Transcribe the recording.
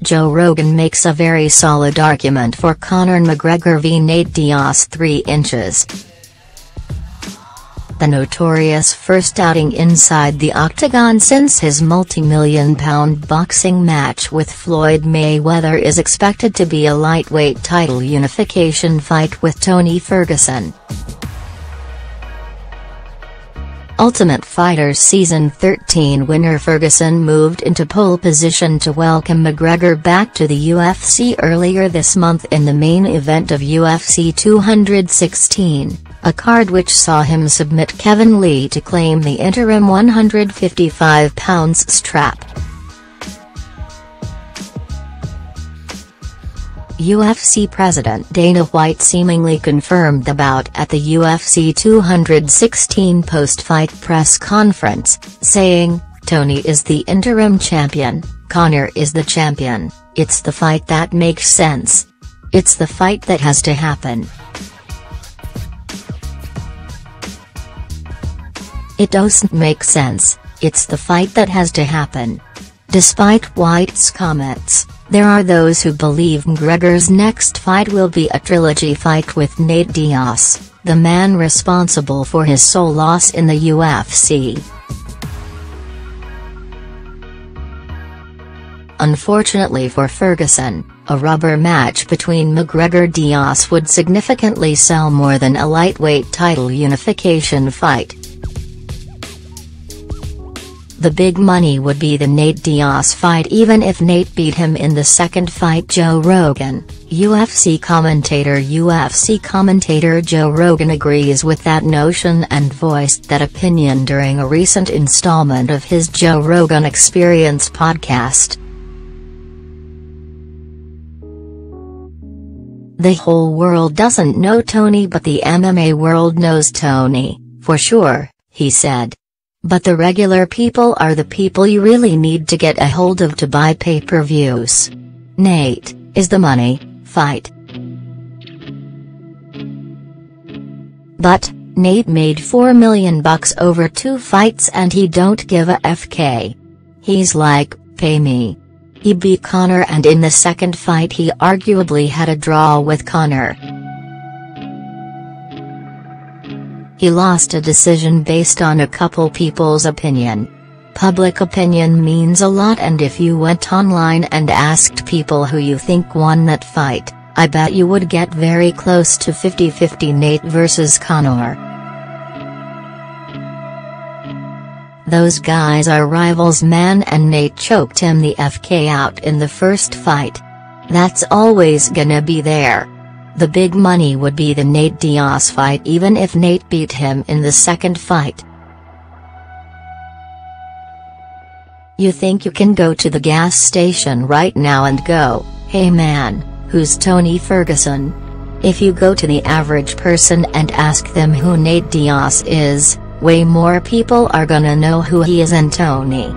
Joe Rogan makes a very solid argument for Conor McGregor v Nate Diaz 3 inches. The notorious first outing inside the octagon since his multi-million-pound boxing match with Floyd Mayweather is expected to be a lightweight title unification fight with Tony Ferguson. Ultimate Fighter Season 13 winner Ferguson moved into pole position to welcome McGregor back to the UFC earlier this month in the main event of UFC 216, a card which saw him submit Kevin Lee to claim the interim 155-pound strap. UFC President Dana White seemingly confirmed the bout at the UFC 216 post-fight press conference, saying, "Tony is the interim champion, Conor is the champion, it's the fight that makes sense. It's the fight that has to happen. It doesn't make sense, it's the fight that has to happen." Despite White's comments, there are those who believe McGregor's next fight will be a trilogy fight with Nate Diaz, the man responsible for his sole loss in the UFC. Unfortunately for Ferguson, a rubber match between McGregor-Diaz would significantly sell more than a lightweight title unification fight. The big money would be the Nate Diaz fight even if Nate beat him in the second fight. Joe Rogan, UFC commentator Joe Rogan agrees with that notion and voiced that opinion during a recent installment of his Joe Rogan Experience podcast. "The whole world doesn't know Tony, but the MMA world knows Tony, for sure," he said. "But the regular people are the people you really need to get a hold of to buy pay-per-views. Nate is the money fight. But Nate made $4 million over 2 fights and he don't give a FK. He's like, pay me." He beat Conor and in the second fight he arguably had a draw with Conor. He lost a decision based on a couple people's opinion. Public opinion means a lot, and if you went online and asked people who you think won that fight, I bet you would get very close to 50-50 Nate versus Conor. Those guys are rivals, man, and Nate choked him the FK out in the first fight. That's always gonna be there. The big money would be the Nate Diaz fight even if Nate beat him in the second fight. You think you can go to the gas station right now and go, "Hey man, who's Tony Ferguson?" If you go to the average person and ask them who Nate Diaz is, way more people are gonna know who he is and Tony.